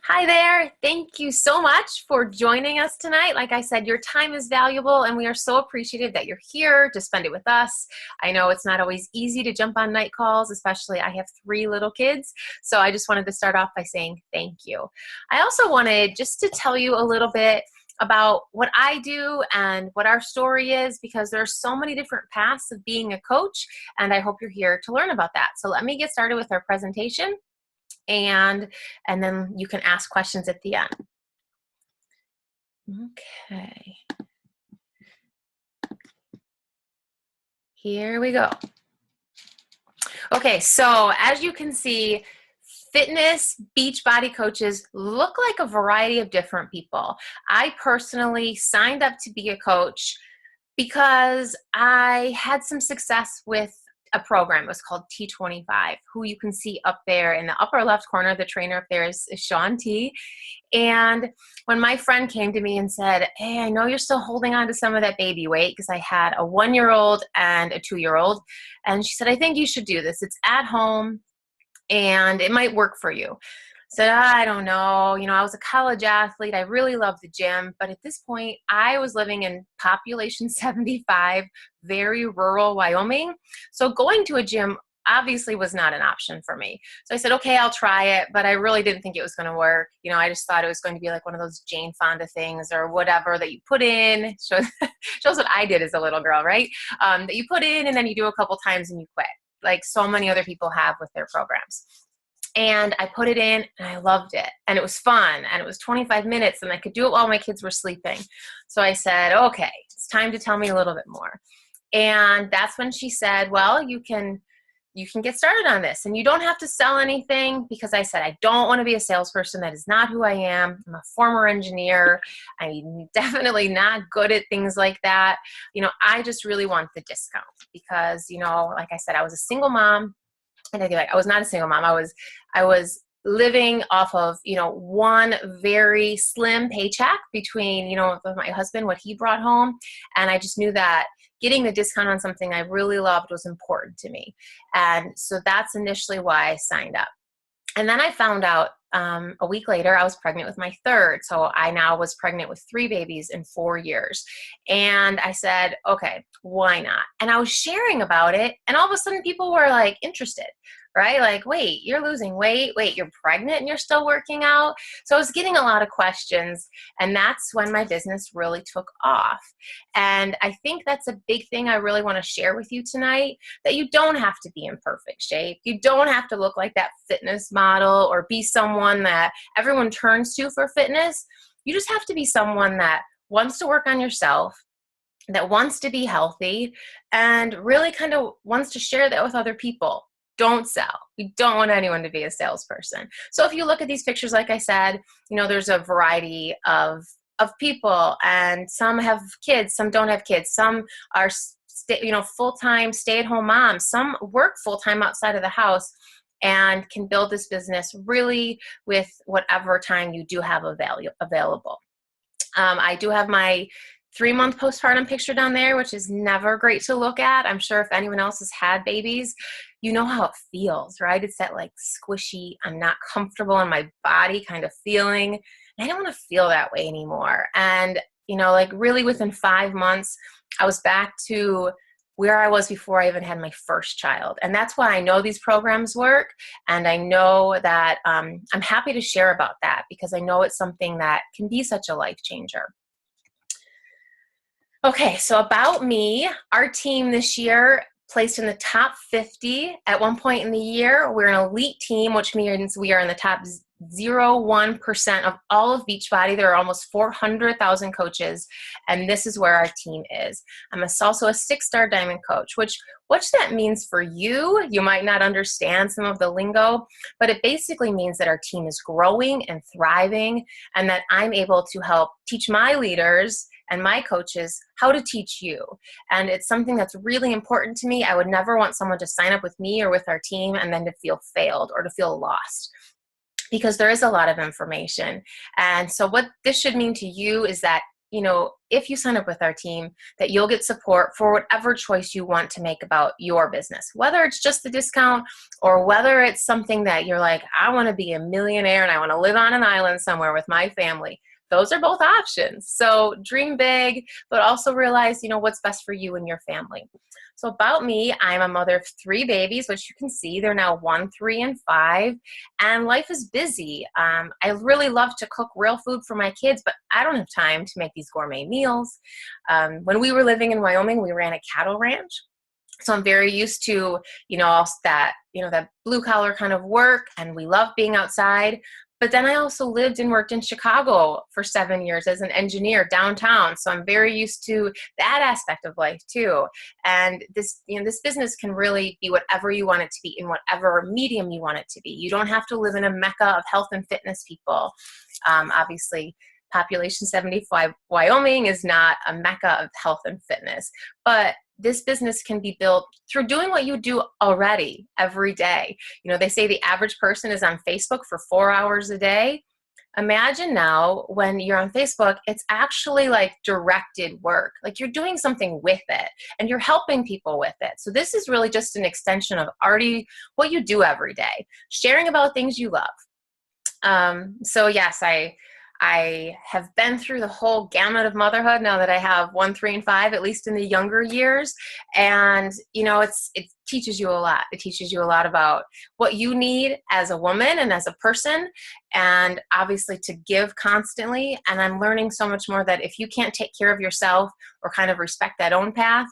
Hi there. Thank you so much for joining us tonight. Like I said, your time is valuable and we are so appreciative that you're here to spend it with us. I know it's not always easy to jump on night calls, especially I have 3 little kids. So I just wanted to start off by saying thank you. I also wanted just to tell you a little bit about what I do and what our story is, because there are so many different paths of being a coach, and I hope you're here to learn about that. So let me get started with our presentation, and then you can ask questions at the end. Okay. Here we go. Okay, so as you can see, fitness Beachbody coaches look like a variety of different people. I personally signed up to be a coach because I had some success with a program. It was called T25, who you can see up there in the upper left corner. The trainer up there is Sean T. And when my friend came to me and said, hey, I know you're still holding on to some of that baby weight, because I had a 1-year-old and a 2-year-old. And she said, I think you should do this. It's at home and it might work for you. Said, I don't know. I was a college athlete. I really loved the gym. But at this point, I was living in population 75, very rural Wyoming. So going to a gym obviously was not an option for me. So I said, okay, I'll try it. But I really didn't think it was going to work. I just thought it was going to be like one of those Jane Fonda things or whatever that you put in. Shows what I did as a little girl, right? That you put in and then you do a couple times and you quit, like so many other people have with their programs. And I put it in and I loved it. And it was fun. And it was 25 minutes and I could do it while my kids were sleeping. So I said, okay, it's time to tell me a little bit more. And that's when she said, well, you can get started on this and you don't have to sell anything, because I said, I don't want to be a salesperson. That is not who I am. I'm a former engineer. I'm definitely not good at things like that. I just really want the discount because, like I said, I was a single mom. And I was not a single mom. I was living off of, one very slim paycheck between, my husband, what he brought home. And I just knew that getting the discount on something I really loved was important to me. And so that's initially why I signed up. And then I found out a week later, I was pregnant with my 3rd. So I now was pregnant with 3 babies in 4 years. And I said, okay, why not? And I was sharing about it. And all of a sudden people were like interested, right? Like, wait, you're losing weight. Wait, you're pregnant and you're still working out. So I was getting a lot of questions. And that's when my business really took off. And I think that's a big thing I really want to share with you tonight, that you don't have to be in perfect shape. You don't have to look like that fitness model or be someone that everyone turns to for fitness. You just have to be someone that wants to work on yourself, that wants to be healthy, and really kind of wants to share that with other people. Don't sell. We don't want anyone to be a salesperson. So if you look at these pictures, like I said, there's a variety of people, and some have kids, some don't have kids, some are full-time stay-at-home moms, some work full-time outside of the house and can build this business really with whatever time you do have available. I do have my 3-month postpartum picture down there, which is never great to look at. I'm sure if anyone else has had babies, you know how it feels, right? It's that like squishy, I'm not comfortable in my body kind of feeling. I don't want to feel that way anymore. And, like really within 5 months, I was back to where I was before I even had my first child. And that's why I know these programs work. And I know that I'm happy to share about that, because I know it's something that can be such a life changer. Okay, so about me, our team this year placed in the top 50 at one point in the year. We're an elite team, which means we are in the top 0.01% of all of Beachbody. There are almost 400,000 coaches, and this is where our team is. I'm also a 6-star diamond coach, which what that means for you, you might not understand some of the lingo, but it basically means that our team is growing and thriving, and that I'm able to help teach my leaders and my coaches how to teach you. And it's something that's really important to me. I would never want someone to sign up with me or with our team and then to feel failed or to feel lost, because there is a lot of information. And so what this should mean to you is that if you sign up with our team, that you'll get support for whatever choice you want to make about your business, whether it's just the discount or whether it's something that you're like, I want to be a millionaire and I want to live on an island somewhere with my family. Those are both options. So dream big, but also realize, what's best for you and your family. So about me, I'm a mother of 3 babies, which you can see they're now 1, 3, and 5, and life is busy. I really love to cook real food for my kids, but I don't have time to make these gourmet meals. When we were living in Wyoming, we ran a cattle ranch. So I'm very used to, also that blue collar kind of work, and we love being outside. But then I also lived and worked in Chicago for 7 years as an engineer downtown. So I'm very used to that aspect of life too. And this business can really be whatever you want it to be in whatever medium you want it to be. You don't have to live in a mecca of health and fitness people. Obviously, population 75 Wyoming is not a mecca of health and fitness, but this business can be built through doing what you do already every day. They say the average person is on Facebook for 4 hours a day. Imagine now when you're on Facebook, it's actually like directed work. Like you're doing something with it and you're helping people with it. So this is really just an extension of already what you do every day, sharing about things you love. So yes, I have been through the whole gamut of motherhood now that I have 1, 3, and 5, at least in the younger years. And, it teaches you a lot. It teaches you a lot about what you need as a woman and as a person, and obviously to give constantly. And I'm learning so much more that if you can't take care of yourself or kind of respect that own path,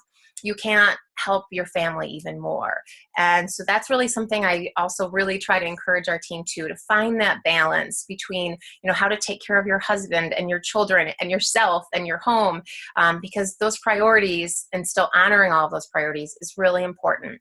you can't help your family even more. And so that's really something I also really try to encourage our team to find that balance between, how to take care of your husband and your children and yourself and your home, because those priorities and still honoring all of those priorities is really important.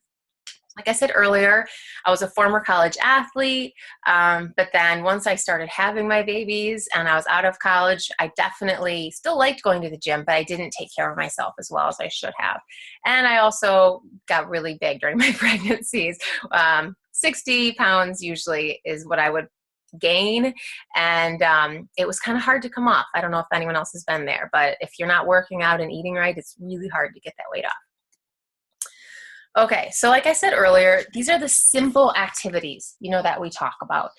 Like I said earlier, I was a former college athlete, but then once I started having my babies and I was out of college, I definitely still liked going to the gym, but I didn't take care of myself as well as I should have. And I also got really big during my pregnancies. 60 pounds usually is what I would gain, and it was kind of hard to come off. I don't know if anyone else has been there, but if you're not working out and eating right, it's really hard to get that weight off. Okay, so like I said earlier, these are the simple activities, that we talk about.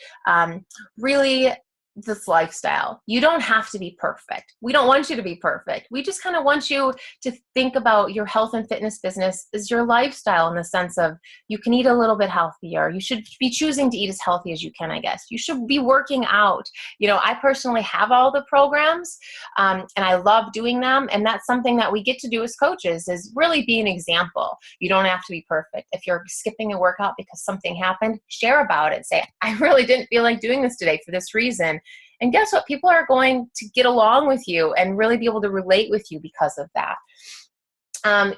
Really, this lifestyle. You don't have to be perfect. We don't want you to be perfect. We just kind of want you to think about your health and fitness business as your lifestyle, in the sense of you can eat a little bit healthier. You should be choosing to eat as healthy as you can, I guess. You should be working out. I personally have all the programs, and I love doing them. And that's something that we get to do as coaches, is really be an example. You don't have to be perfect. If you're skipping a workout because something happened, share about it. Say, I really didn't feel like doing this today for this reason. And guess what? People are going to get along with you and really be able to relate with you because of that.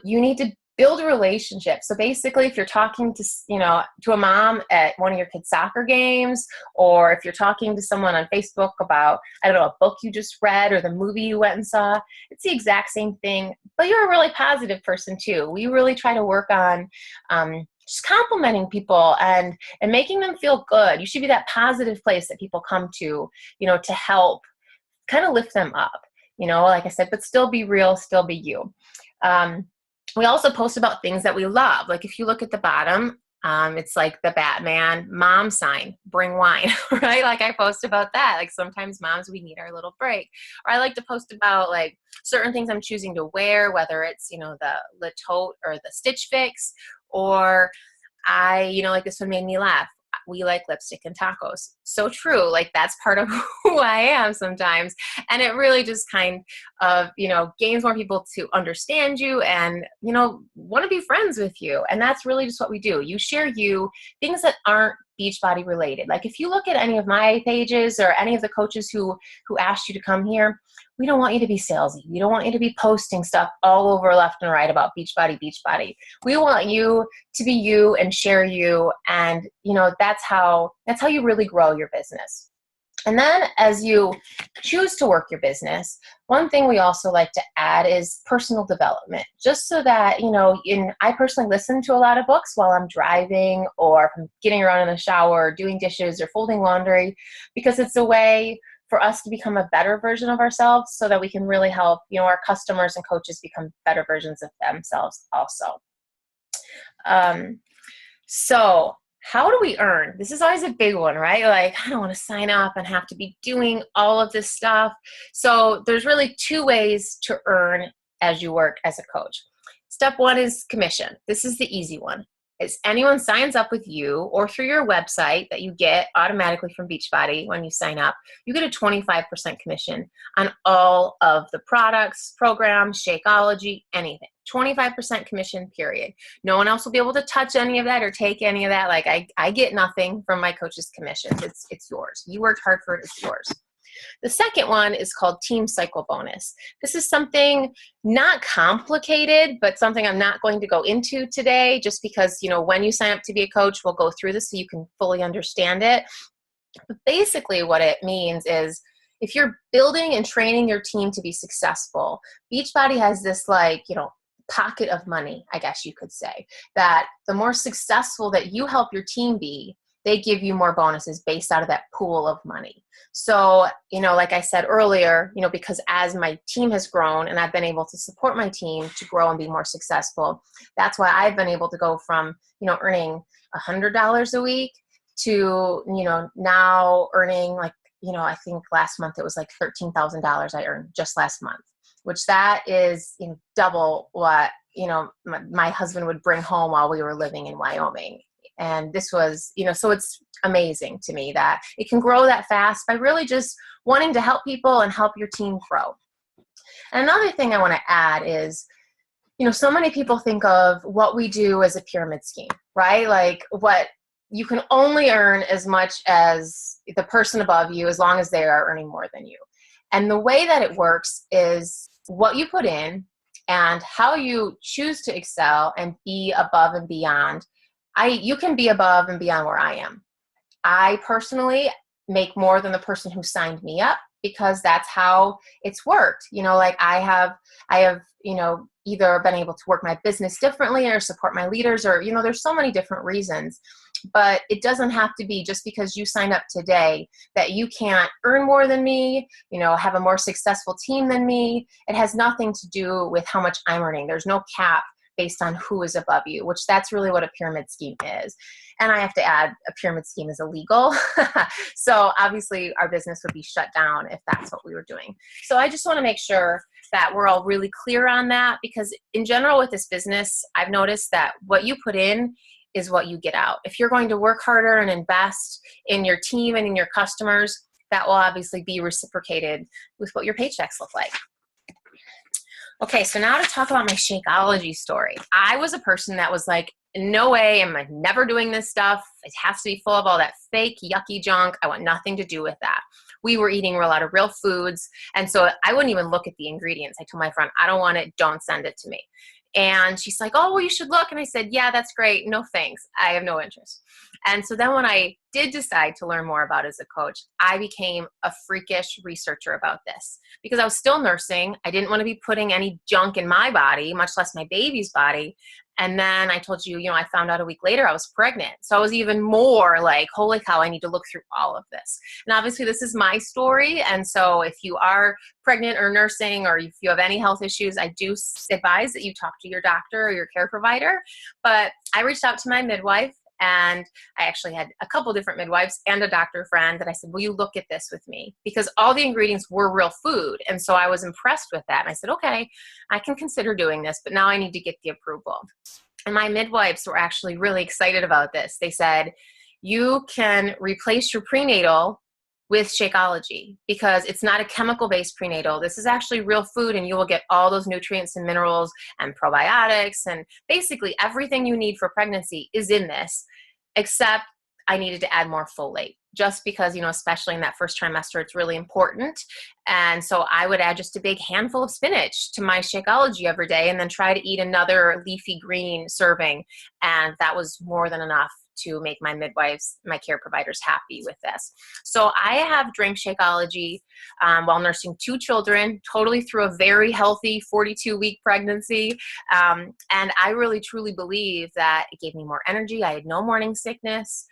You need to build a relationship. So basically, if you're talking to a mom at one of your kids' soccer games, or if you're talking to someone on Facebook about, a book you just read or the movie you went and saw, it's the exact same thing, but you're a really positive person too. We really try to work on just complimenting people and making them feel good. You should be that positive place that people come to, to help kind of lift them up, like I said, but still be real, still be you. We also post about things that we love. Like if you look at the bottom, it's like the Batman mom sign, bring wine, right? Like I post about that. Like sometimes moms, we need our little break. Or I like to post about like certain things I'm choosing to wear, whether it's, the Le Tote or the Stitch Fix, or like this one made me laugh. We like lipstick and tacos. So true. Like that's part of who I am sometimes. And it really just kind of, gains more people to understand you and, want to be friends with you. And that's really just what we do. You share things that aren't Beachbody related. Like if you look at any of my pages or any of the coaches who asked you to come here, we don't want you to be salesy. We don't want you to be posting stuff all over left and right about Beachbody. We want you to be you and share you. And, that's how you really grow your business. And then as you choose to work your business, one thing we also like to add is personal development, just so that, I personally listen to a lot of books while I'm driving or getting around in the shower, doing dishes or folding laundry, because it's a way for us to become a better version of ourselves so that we can really help, our customers and coaches become better versions of themselves also. So how do we earn? This is always a big one, right? Like, I don't want to sign up and have to be doing all of this stuff. So there's really two ways to earn as you work as a coach. Step one is commission. This is the easy one. It's anyone signs up with you or through your website that you get automatically from Beachbody when you sign up, you get a 25% commission on all of the products, programs, Shakeology, anything. 25% commission, period. No one else will be able to touch any of that or take any of that. Like I get nothing from my coach's commissions. It's yours. You worked hard for it. It's yours. The second one is called Team Cycle Bonus. This is something not complicated, but something I'm not going to go into today just because, when you sign up to be a coach, we'll go through this so you can fully understand it. But basically what it means is if you're building and training your team to be successful, Beachbody has this pocket of money, I guess you could say, that the more successful that you help your team be, they give you more bonuses based out of that pool of money. So, like I said earlier, because as my team has grown and I've been able to support my team to grow and be more successful, that's why I've been able to go from, earning $100 a week to, now earning I think last month it was like $13,000 I earned just last month, which that is double what, my husband would bring home while we were living in Wyoming. And this was, so it's amazing to me that it can grow that fast by really just wanting to help people and help your team grow. And another thing I want to add is, so many people think of what we do as a pyramid scheme, right? Like what you can only earn as much as the person above you as long as they are earning more than you. And the way that it works is what you put in and how you choose to excel and be above and beyond. You can be above and beyond where I am. I personally make more than the person who signed me up because that's how it's worked. I have, either been able to work my business differently or support my leaders or, there's so many different reasons, but it doesn't have to be just because you signed up today that you can't earn more than me, have a more successful team than me. It has nothing to do with how much I'm earning. There's no cap based on who is above you, which that's really what a pyramid scheme is. And I have to add, a pyramid scheme is illegal. So obviously our business would be shut down if that's what we were doing. So I just want to make sure that we're all really clear on that, because in general with this business, I've noticed that what you put in is what you get out. If you're going to work harder and invest in your team and in your customers, that will obviously be reciprocated with what your paychecks look like. Okay, so now to talk about my Shakeology story. I was a person that was like, no way, I'm never doing this stuff. It has to be full of all that fake, yucky junk. I want nothing to do with that. We were eating a lot of real foods, and so I wouldn't even look at the ingredients. I told my friend, I don't want it, don't send it to me. And she's like, oh, well, you should look. And I said, yeah, that's great. No, thanks. I have no interest. And so then when I did decide to learn more about it as a coach, I became a freakish researcher about this because I was still nursing. I didn't want to be putting any junk in my body, much less my baby's body. And then I told you, I found out a week later I was pregnant. So I was even more like, holy cow, I need to look through all of this. And obviously this is my story. And so if you are pregnant or nursing, or if you have any health issues, I do advise that you talk to your doctor or your care provider. But I reached out to my midwife, and I actually had a couple different midwives and a doctor friend that I said, will you look at this with me? Because all the ingredients were real food. And so I was impressed with that. And I said, okay, I can consider doing this, but now I need to get the approval. And my midwives were actually really excited about this. They said, you can replace your prenatal with Shakeology because it's not a chemical-based prenatal. This is actually real food, and you will get all those nutrients and minerals and probiotics, and basically everything you need for pregnancy is in this, except I needed to add more folate just because, especially in that first trimester, it's really important. And so I would add just a big handful of spinach to my Shakeology every day and then try to eat another leafy green serving. And that was more than enough to make my midwives, my care providers happy with this. So I have drank Shakeology while nursing 2 children, totally through a very healthy 42-week pregnancy. And I really, truly believe that it gave me more energy. I had no morning sickness.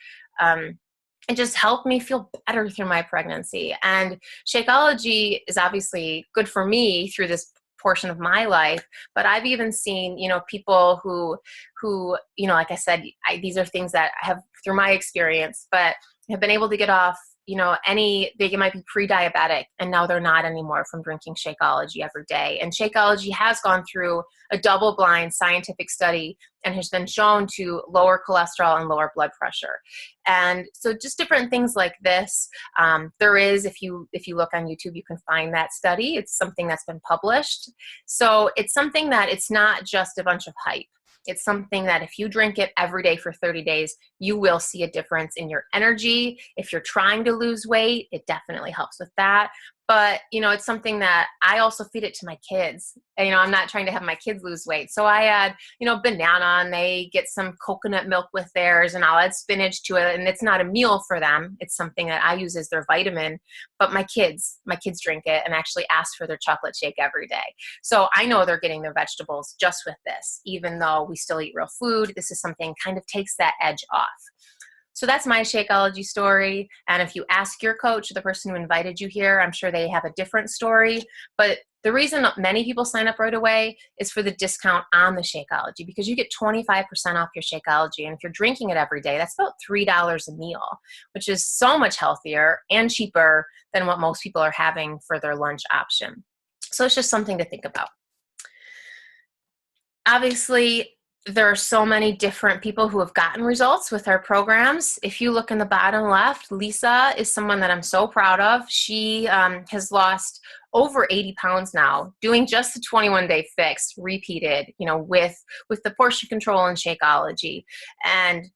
it just helped me feel better through my pregnancy. And Shakeology is obviously good for me through this portion of my life, but I've even seen, people who, like I said, these are things that I have through my experience, but have been able to get off, they might be pre-diabetic and now they're not anymore from drinking Shakeology every day. And Shakeology has gone through a double-blind scientific study and has been shown to lower cholesterol and lower blood pressure. And so just different things like this. There is, if you look on YouTube, you can find that study. It's something that's been published. So it's something that it's not just a bunch of hype. It's something that if you drink it every day for 30 days, you will see a difference in your energy. If you're trying to lose weight, it definitely helps with that. But, it's something that I also feed it to my kids. And, I'm not trying to have my kids lose weight. So I add, banana, and they get some coconut milk with theirs, and I'll add spinach to it. And it's not a meal for them. It's something that I use as their vitamin. But my kids drink it and actually ask for their chocolate shake every day. So I know they're getting their vegetables just with this, even though we still eat real food. This is something kind of takes that edge off. So that's my Shakeology story. And if you ask your coach, the person who invited you here, I'm sure they have a different story. But the reason many people sign up right away is for the discount on the Shakeology, because you get 25% off your Shakeology. And if you're drinking it every day, that's about $3 a meal, which is so much healthier and cheaper than what most people are having for their lunch option. So it's just something to think about. Obviously, there are so many different people who have gotten results with our programs. If you look in the bottom left, Lisa is someone that I'm so proud of. She has lost over 80 pounds now, doing just the 21-day fix, repeated, with the portion control and Shakeology. And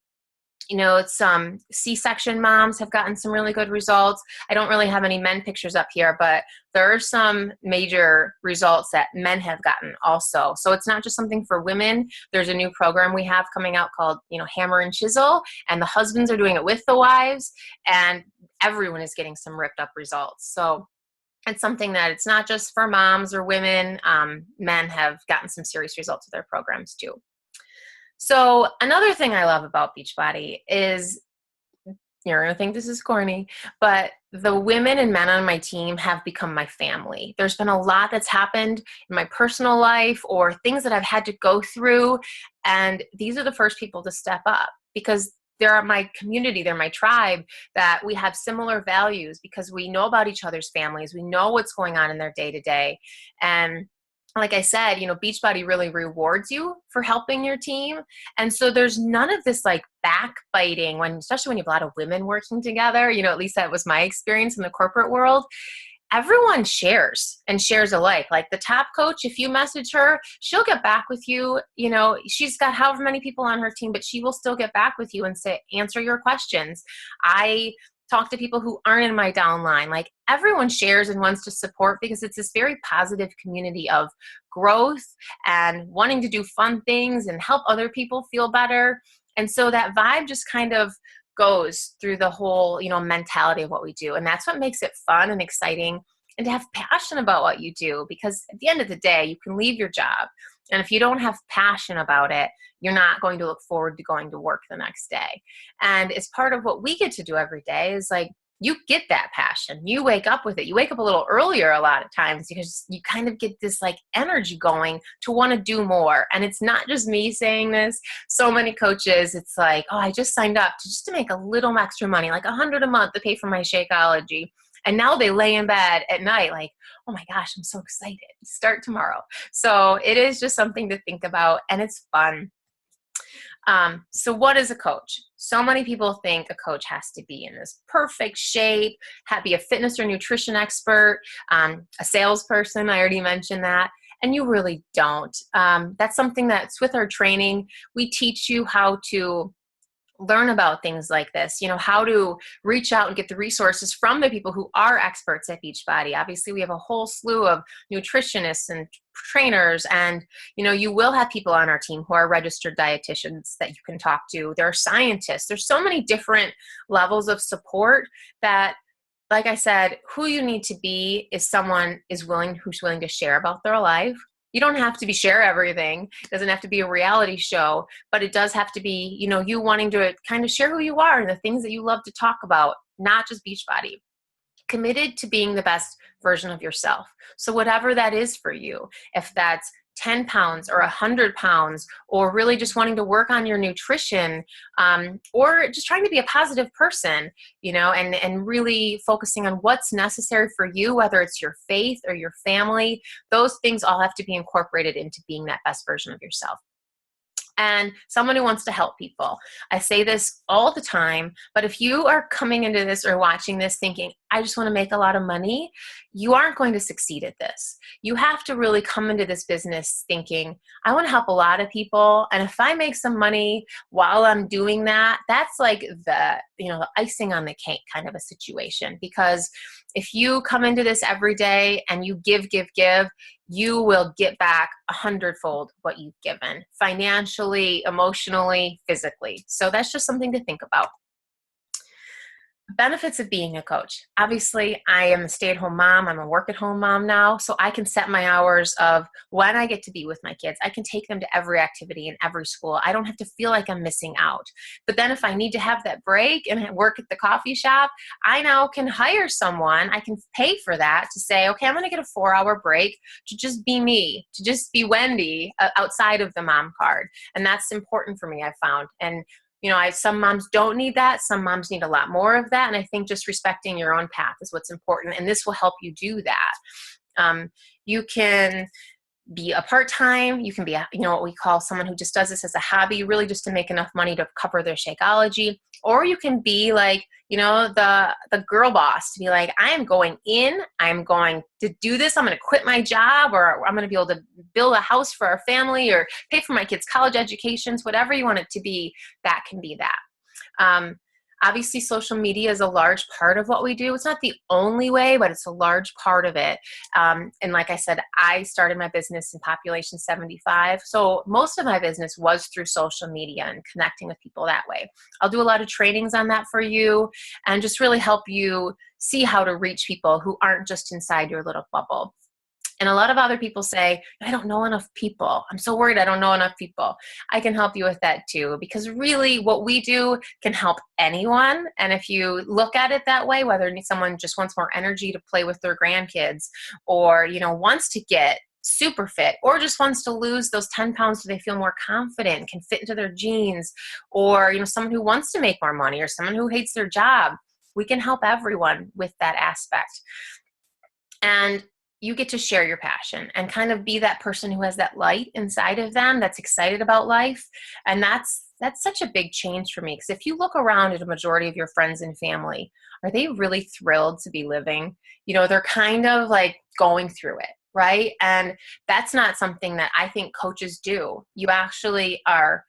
it's C-section moms have gotten some really good results. I don't really have any men pictures up here, but there are some major results that men have gotten also. So it's not just something for women. There's a new program we have coming out called, Hammer and Chisel, and the husbands are doing it with the wives, and everyone is getting some ripped up results. So it's something that it's not just for moms or women. Men have gotten some serious results with their programs too. So another thing I love about Beachbody is, you're going to think this is corny, but the women and men on my team have become my family. There's been a lot that's happened in my personal life or things that I've had to go through. And these are the first people to step up because they're my community, they're my tribe, that we have similar values because we know about each other's families. We know what's going on in their day to day. And like I said, Beachbody really rewards you for helping your team. And so there's none of this like backbiting especially when you have a lot of women working together, at least that was my experience in the corporate world. Everyone shares and shares alike. Like the top coach, if you message her, she'll get back with you. She's got however many people on her team, but she will still get back with you and answer your questions. I talk to people who aren't in my downline. Like everyone shares and wants to support because it's this very positive community of growth and wanting to do fun things and help other people feel better. And so that vibe just kind of goes through the whole, mentality of what we do. And that's what makes it fun and exciting and to have passion about what you do, because at the end of the day, you can leave your job. And if you don't have passion about it, you're not going to look forward to going to work the next day. And it's part of what we get to do every day is like, you get that passion. You wake up with it. You wake up a little earlier a lot of times because you kind of get this like energy going to want to do more. And it's not just me saying this. So many coaches, it's like, oh, I just signed up to make a little extra money, like $100 a month to pay for my Shakeology. And now they lay in bed at night like, oh my gosh, I'm so excited. Start tomorrow. So it is just something to think about, and it's fun. So what is a coach? So many people think a coach has to be in this perfect shape, be a fitness or nutrition expert, a salesperson. I already mentioned that. And you really don't. That's something that's with our training. We teach you how to learn about things like this, how to reach out and get the resources from the people who are experts at Beachbody. Obviously, we have a whole slew of nutritionists and trainers, and, you will have people on our team who are registered dietitians that you can talk to. There are scientists. There's so many different levels of support that, like I said, who you need to be is someone who's willing to share about their life. You don't have to share everything. It doesn't have to be a reality show, but it does have to be, you wanting to kind of share who you are and the things that you love to talk about, not just Beachbody. Committed to being the best version of yourself. So whatever that is for you, if that's 10 pounds or 100 pounds, or really just wanting to work on your nutrition, or just trying to be a positive person, and really focusing on what's necessary for you, whether it's your faith or your family, those things all have to be incorporated into being that best version of yourself. And someone who wants to help people. I say this all the time, but if you are coming into this or watching this thinking, I just want to make a lot of money, you aren't going to succeed at this. You have to really come into this business thinking, I want to help a lot of people. And if I make some money while I'm doing that, that's like the icing on the cake kind of a situation. Because if you come into this every day and you give, you will get back 100-fold what you've given, financially, emotionally, physically. So that's just something to think about. Benefits of being a coach. Obviously, I am a stay-at-home mom. I'm a work-at-home mom now, so I can set my hours of when I get to be with my kids. I can take them to every activity in every school. I don't have to feel like I'm missing out. But then if I need to have that break and work at the coffee shop, I now can hire someone. I can pay for that to say, okay, I'm going to get a 4-hour break to just be me, to just be Wendy outside of the mom card. And that's important for me, I've found. And some moms don't need that. Some moms need a lot more of that. And I think just respecting your own path is what's important. And this will help you do that. You can be a part-time. You can be, what we call someone who just does this as a hobby, really just to make enough money to cover their Shakeology. Or you can be like, the girl boss, to be like, I am going in, I'm going to do this. I'm going to quit my job, or I'm going to be able to build a house for our family or pay for my kids' college educations, whatever you want it to be, that can be that. Obviously, social media is a large part of what we do. It's not the only way, but it's a large part of it. And like I said, I started my business in population 75. So most of my business was through social media and connecting with people that way. I'll do a lot of trainings on that for you and just really help you see how to reach people who aren't just inside your little bubble. And a lot of other people say, I don't know enough people. I'm so worried I don't know enough people. I can help you with that too, because really what we do can help anyone. And if you look at it that way, whether someone just wants more energy to play with their grandkids, or, wants to get super fit, or just wants to lose those 10 pounds so they feel more confident, can fit into their jeans, or, someone who wants to make more money, or someone who hates their job, we can help everyone with that aspect. And you get to share your passion and kind of be that person who has that light inside of them that's excited about life. And that's such a big change for me, because if you look around at a majority of your friends and family, are they really thrilled to be living? They're kind of like going through it, right? And that's not something that I think coaches do. You actually are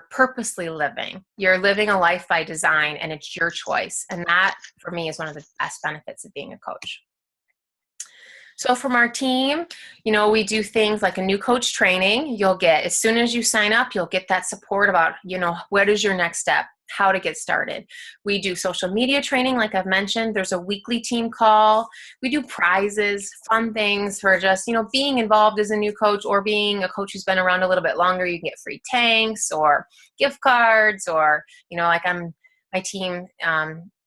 purposely living. You're living a life by design, and it's your choice. And that, for me, is one of the best benefits of being a coach. So from our team, we do things like a new coach training. You'll get, as soon as you sign up, you'll get that support about, what is your next step, how to get started. We do social media training, like I've mentioned. There's a weekly team call. We do prizes, fun things for just, being involved as a new coach, or being a coach who's been around a little bit longer. You can get free tanks or gift cards, or, my team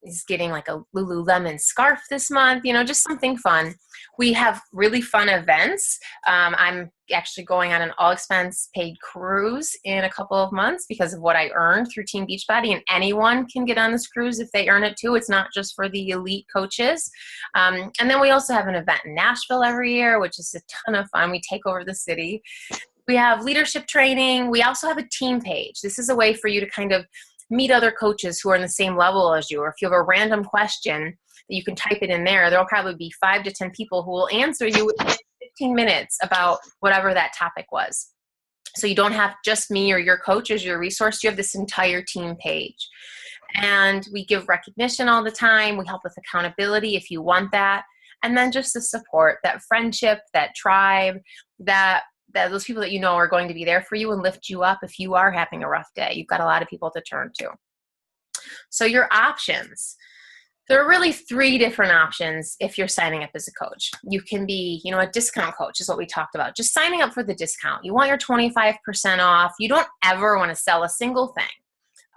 is getting like a Lululemon scarf this month, just something fun. We have really fun events. I'm actually going on an all-expense paid cruise in a couple of months because of what I earned through Team Beachbody, and anyone can get on this cruise if they earn it too. It's not just for the elite coaches. And then we also have an event in Nashville every year, which is a ton of fun. We take over the city. We have leadership training. We also have a team page. This is a way for you to kind of meet other coaches who are in the same level as you, or if you have a random question, that you can type it in there. There'll probably be 5 to 10 people who will answer you within 15 minutes about whatever that topic was. So you don't have just me or your coach as your resource. You have this entire team page. And we give recognition all the time. We help with accountability if you want that. And then just the support, that friendship, that tribe, that those people that are going to be there for you and lift you up if you are having a rough day. You've got a lot of people to turn to. So your options. There are really three different options if you're signing up as a coach. You can be, a discount coach is what we talked about. Just signing up for the discount. You want your 25% off. You don't ever want to sell a single thing.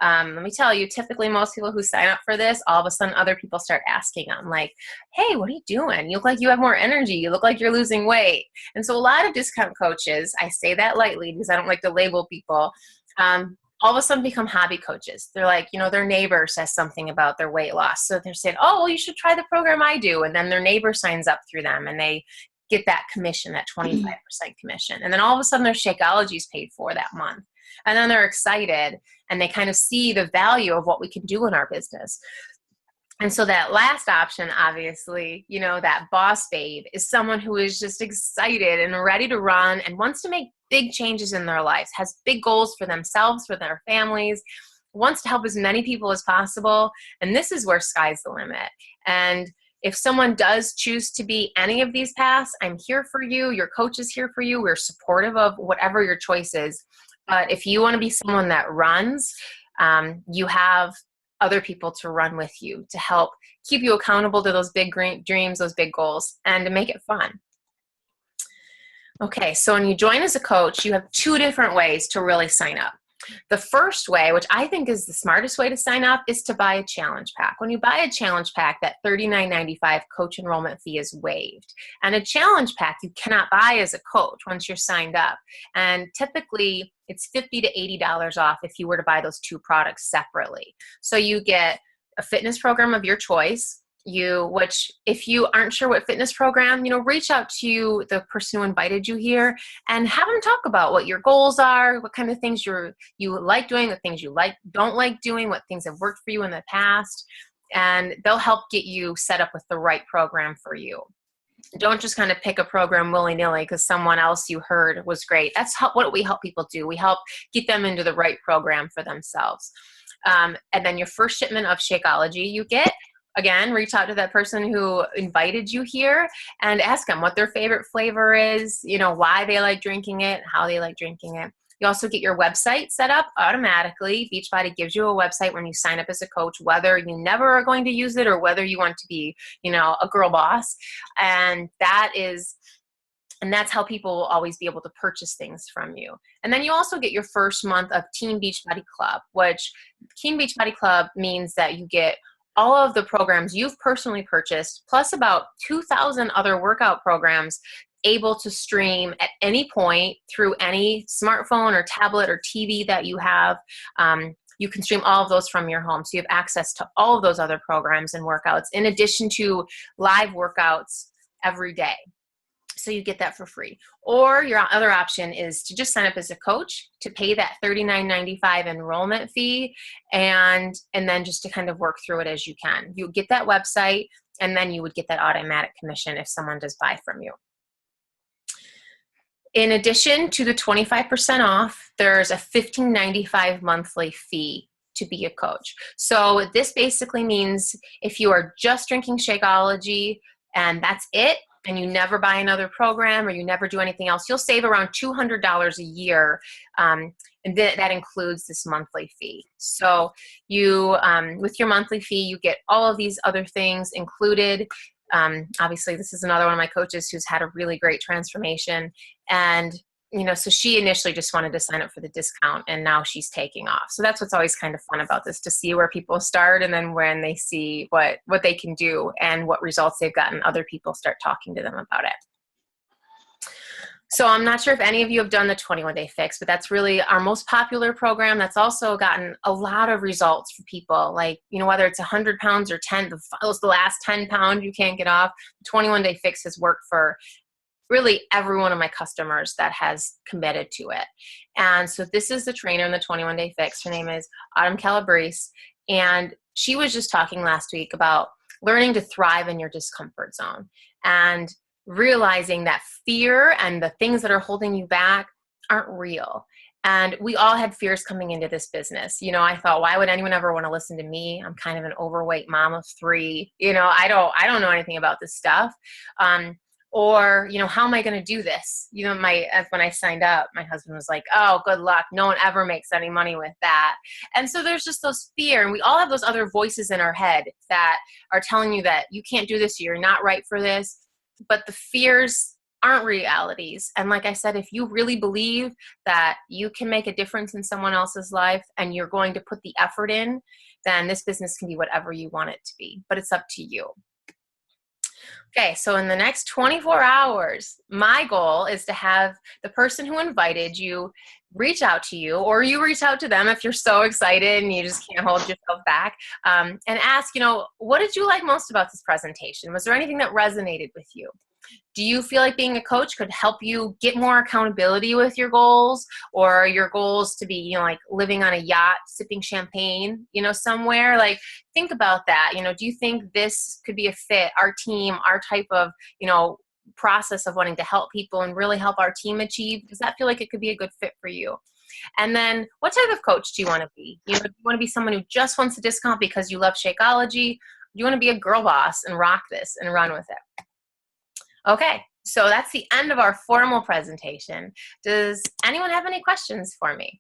Let me tell you, typically most people who sign up for this, all of a sudden other people start asking them like, hey, what are you doing? You look like you have more energy. You look like you're losing weight. And so a lot of discount coaches, I say that lightly because I don't like to label people, all of a sudden become hobby coaches. They're like, their neighbor says something about their weight loss. So they're saying, oh, well, you should try the program I do. And then their neighbor signs up through them and they get that commission, that 25% commission. And then all of a sudden their Shakeology is paid for that month. And then they're excited and they kind of see the value of what we can do in our business. And so that last option, obviously, that boss babe is someone who is just excited and ready to run and wants to make big changes in their lives, has big goals for themselves, for their families, wants to help as many people as possible. And this is where sky's the limit. And if someone does choose to be any of these paths, I'm here for you. Your coach is here for you. We're supportive of whatever your choice is. But if you want to be someone that runs, you have other people to run with you to help keep you accountable to those big dreams, those big goals, and to make it fun. Okay, so when you join as a coach, you have two different ways to really sign up. The first way, which I think is the smartest way to sign up, is to buy a challenge pack. When you buy a challenge pack, that $39.95 coach enrollment fee is waived. And a challenge pack you cannot buy as a coach once you're signed up. And typically, it's $50 to $80 off if you were to buy those two products separately. So you get a fitness program of your choice, which if you aren't sure what fitness program, reach out to the person who invited you here and have them talk about what your goals are, what kind of things you like doing, the things you don't like doing, what things have worked for you in the past, and they'll help get you set up with the right program for you. Don't just kind of pick a program willy-nilly because someone else you heard was great. That's what we help people do. We help get them into the right program for themselves. And then your first shipment of Shakeology you get. Again, reach out to that person who invited you here and ask them what their favorite flavor is, why they like drinking it, how they like drinking it. You also get your website set up automatically. Beachbody gives you a website when you sign up as a coach, whether you never are going to use it or whether you want to be, a girl boss. And that's how people will always be able to purchase things from you. And then you also get your first month of Team Beachbody Club, which Team Beachbody Club means that you get all of the programs you've personally purchased, plus about 2,000 other workout programs able to stream at any point through any smartphone or tablet or TV that you have. You can stream all of those from your home. So you have access to all of those other programs and workouts in addition to live workouts every day. So you get that for free. Or your other option is to just sign up as a coach, to pay that $39.95 enrollment fee, and then just to kind of work through it as you can. You get that website, and then you would get that automatic commission if someone does buy from you. In addition to the 25% off, there's a $15.95 monthly fee to be a coach. So this basically means if you are just drinking Shakeology and that's it, and you never buy another program or you never do anything else, you'll save around $200 a year. And that includes this monthly fee. So you, with your monthly fee, you get all of these other things included. Obviously, this is another one of my coaches who's had a really great transformation. And so she initially just wanted to sign up for the discount, and now she's taking off. So that's what's always kind of fun about this, to see where people start, and then when they see what they can do and what results they've gotten, other people start talking to them about it. So I'm not sure if any of you have done the 21-day fix, but that's really our most popular program. That's also gotten a lot of results for people. Like, whether it's 100 pounds or 10, the last 10 pounds you can't get off, the 21-day fix has worked for really every one of my customers that has committed to it. And so this is the trainer in the 21-day fix. Her name is Autumn Calabrese. And she was just talking last week about learning to thrive in your discomfort zone and realizing that fear and the things that are holding you back aren't real. And we all had fears coming into this business. I thought, why would anyone ever want to listen to me? I'm kind of an overweight mom of 3. I don't know anything about this stuff. Or, how am I going to do this? When I signed up, my husband was like, oh, good luck. No one ever makes any money with that. And so there's just those fear. And we all have those other voices in our head that are telling you that you can't do this, you're not right for this. But the fears aren't realities. And like I said, if you really believe that you can make a difference in someone else's life and you're going to put the effort in, then this business can be whatever you want it to be. But it's up to you. Okay, so in the next 24 hours, my goal is to have the person who invited you reach out to you, or you reach out to them if you're so excited and you just can't hold yourself back, and ask, what did you like most about this presentation? Was there anything that resonated with you? Do you feel like being a coach could help you get more accountability with your goals, or your goals to be, like living on a yacht, sipping champagne, somewhere? Like, think about that. Do you think this could be a fit, our team, our type of, process of wanting to help people and really help our team achieve? Does that feel like it could be a good fit for you? And then what type of coach do you want to be? Do you want to be someone who just wants a discount because you love Shakeology? Do you want to be a girl boss and rock this and run with it? Okay, so that's the end of our formal presentation. Does anyone have any questions for me?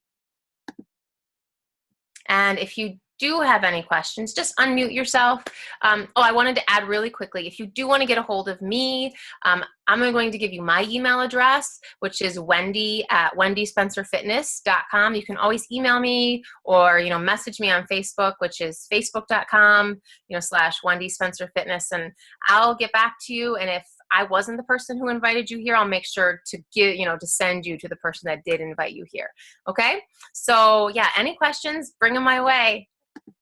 And if you do have any questions, just unmute yourself. I wanted to add really quickly, if you do want to get a hold of me, I'm going to give you my email address, which is wendy@wendyspencerfitness.com. You can always email me or, message me on Facebook, which is facebook.com, /wendyspencerfitness, and I'll get back to you. And if I wasn't the person who invited you here, I'll make sure to to send you to the person that did invite you here. Okay? So yeah, any questions, bring them my way.